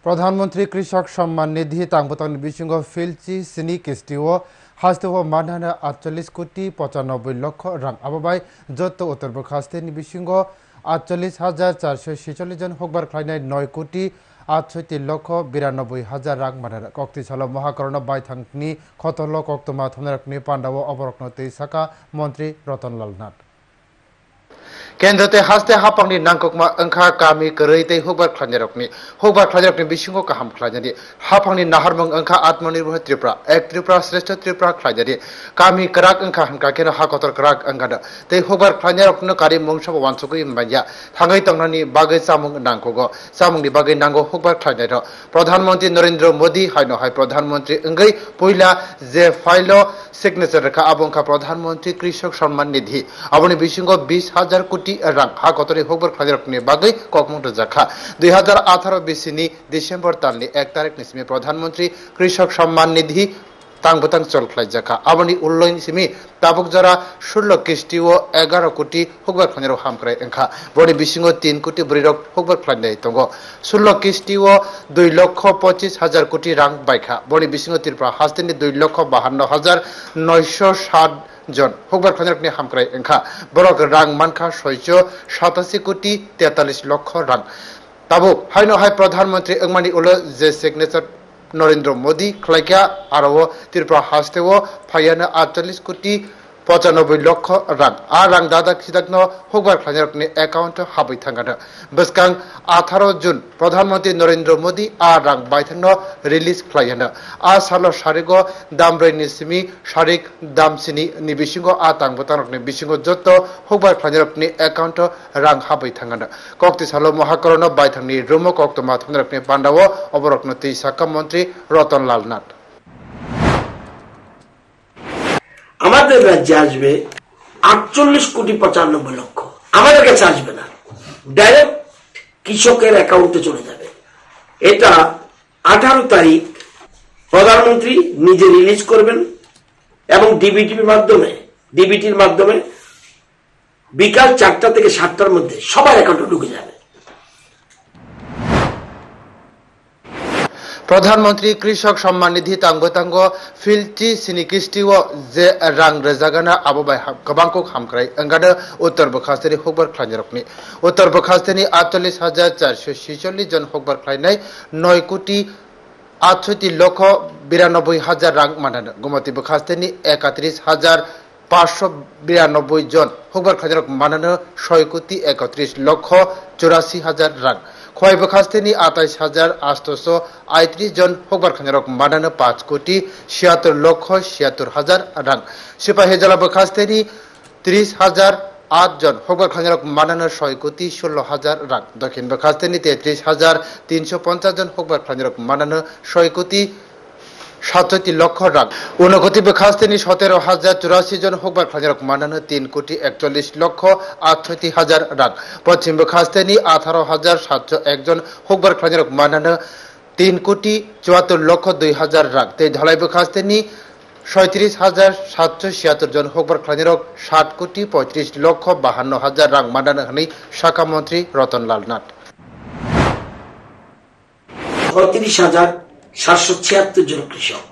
প্রধানমন্ত্রী কৃষক সম্মান নিধি তাংবতাংনি বিসঙ্গ ফিলচি সিনি কিস্তিও হাস্তেও মানহানা 48,95,00,000 রাং আবাবাই যত উত্তরবঙ্গ হাস্তেনি বিসঙ্গ 48,446 জন হকবার খাইনাই 9,68,92,000 রাং মানারা কক্তিসাল মহাকরণ বাইথাংনি খতল কক্তমা থমনারকনি পান্ডাও অবরকনতে সাকা মন্ত্রী রতনলাল নাথ কেন্দ্রতে হাসতে হাপাংনি নাংককমা ওংখা কামি করেইতে হকবার খাজারকনি বিসঙ্গ কাহাম খাজানি হাপাংনি নাহারমং ওংখা আত্মনির্ভর ত্রিপুরা এক ত্রিপুরা শ্রেষ্ঠ ত্রিপুরা খাজানি কামি করাক ওংখা হানকা কেন হাকতর করাক ওংখাদা তে হকবার খাজারকনো কারি মংসব ওয়ানসুকুই মাইয়া থাঙ্গাই তংনানি বাগৈ চামুং নাংকগো চামুংনি বাগৈ নাंगौ হকবার খাজার প্রধানমন্ত্রী নরেন্দ্র মোদী হাইনো হাই প্রধানমন্ত্রী ওংগৈ পয়লা যে ফাইল সিগনেচার রেখা আবংখা প্রধানমন্ত্রী কৃষক সম্মান নিধি আবনি বিসঙ্গ 20,000 কোটি রাং হাকতরে হকবার খাজারকনি বাগৈ ককমুট জাখা 2018 বিসিনি ডিসেম্বর তালনি 1 তারিখ নিসমি প্রধানমন্ত্রী কৃষক সম্মান নিধি তাংবতাং চলখ্লাই জাখা আবনি উল্লয়ন সিমি তাবুক জরা 16 কিস্তি ও 11 কোটি হকবার খাজার হামক্রাই ওংখা বড়ি বিসঙ্গ 3 কোটি বরিরক হকবার খাইনাই তঙ্গ 16 কিস্তি ও 2,25,000 কোটি রাং বাইখা বড়ি বিসঙ্গ ত্রিপুরা হাস্তেনি 2,52,960 জন হকবার খাজারকনি হামক্রাই ওংখা বরক রাং মানখা 687 কোটি 43 লক্ষ রাং তাবুক হাইনো হাই প্রধানমন্ত্রী ওংমানি উল যে সিগনেচার নরেন্দ্র মোদী খাইকা আরও ত্রিপুরা হাস্তেও ফাইয়ানো 48 কোটি 95 লক্ষ রাং রাং দাদা খিদাকনো হকবার খাজারকনি অ্যাকাউন্ট হাবৈ থাঙ্গানো বসকাং 18 জুন প্রধানমন্ত্রী নরেন্দ্র মোদী রাং বাইথানো রিলিজ খাইয়ানো সালো সারিগ দামব্রৈ নিসিমি সারিক দামসিনি নি বিসঙ্গ তাংবতাংরকনি বিসঙ্গ যত হকবার খাজারকনি অ্যাকাউন্ট রাং হাবৈ থাঙ্গানো কক্তি সালো মহাকরণ বাইথাংনি রুম কক্তমা থমনারকনি পান্ডাও অবরকনতি সাকা মন্ত্রী রতনলাল নাথ আমাদের রাজ্যে আসবে 48,95,00,000 আমাদের কাছে আসবে না, ডাইরেক্ট কৃষকের অ্যাকাউন্টে চলে যাবে। এটা 18 তারিখ প্রধানমন্ত্রী নিজে রিলিজ করবেন এবং ডিবিটির মাধ্যমে বিকাল 4টা থেকে 7টার মধ্যে সবার অ্যাকাউন্টে ঢুকে যাবে। প্রধানমন্ত্রী কৃষক সম্মান নিধি তাংবতাঙ্গ ফিলচি সিনি কিস্তি ও যে রাং রেজাগানা আববাই গবাংকো হামক্রাই ওংগাদা উত্তর বখাস্তেনি হকবার খাজারকনি উত্তর বখাস্তেনি 48,446 জন হকবার খাইনাই 9,68,92,000 রাং মানানো গুমতি বখাস্তেনি 31,592 জন হকবার খাজারক মানানো 6,31,84,84,000 রাং খোয়াই বখাস্তেনি 28,838 জন হকবার খাজারক মানানো 5,76,76,000 রাং সিপাহীজলা বখাস্তেনি 30,008 জন হকবার খাজারক মানানো 6,16,000 রাং দক্ষিণ বখাস্তেনি 33,350 জন হকবার খাজারক মানানো 6,67 লক্ষ রাং ঊনকোটি বখাস্তেনি 17,084 জন হকবার খাজারক মানানো 3,41,68,000 রাং পশ্চিম বখাস্তেনি 18,701 জন হকবার খাজারক মানানো 3,74,02,000 রাং তে ঢালাই বখাস্তেনি 37,776 জন হকবার খাজারক 7,35,52,000 রাং মানানো হানি শাখা মন্ত্রী রতনলাল নাথ 36,776 জন কৃষক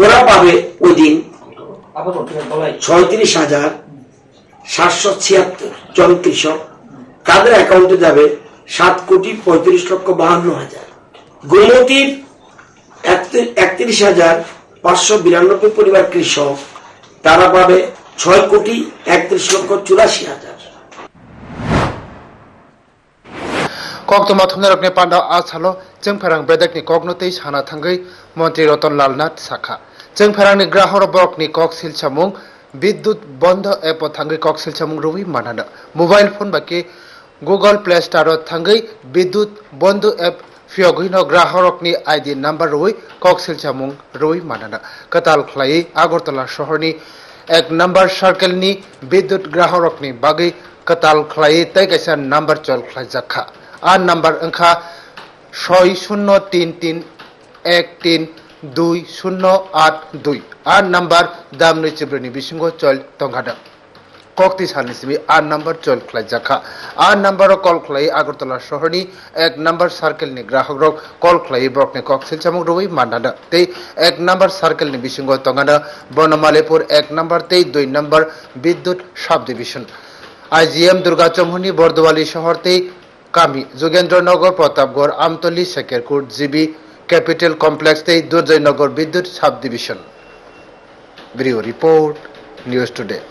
ওরা পাবে ওই দিন 36,776 জন কৃষক তাদের অ্যাকাউন্টে যাবে 7,35,52,000 গোমতীর 31,592 পরিবার কৃষক তারা পাবে 6,31,84,000 কক্তমা থমনারকনি পান্ডা আসালো जोंफोरां बेदाकनि कगनतै साना थांगै मन्त्री रतनलाल नाथ साखा जोंफोरांनि ग्राहक बरकनि कक सिलसामुं विद्युत बंध एप थांगै कक सिलसामुं रुई मानानो मोबाइल फोन बाकी गुगल प्ले स्टोर थांगै विद्युत बंध एप फियगैनो ग्राहकनि आईडी नम्बर रुई कक सिलसामुं रुई मानानो कताल खलाई आगरतला शहरनि 1 नम्बर सार्केलनि विद्युत ग्राहकनि बागै कताल खलाई तै कैसा नम्बर चल खलाई जाखा नम्बर ओंखा 60331322082 नम्बर दामनि चिब्रनि बिसिंग चल तंगादा kokti salni sibi 8 number chol khlai jakha 8 number kol khlai agartala shahar ni 1 number circle ni grahak rok kol khlai brok ni kok silchamuk roi manada tei 1 number circle ni bisingo tongana Bonamalipur 1 number tei 2 number bidyut sub division IGM Durga Chomhoni Bordowali শহর tei Kami Jogendranagar Pratapgarh Amtoli Sekerkut GB Capital Complex tei Durjoynagar Bidyut Sub Division. Video report News Today.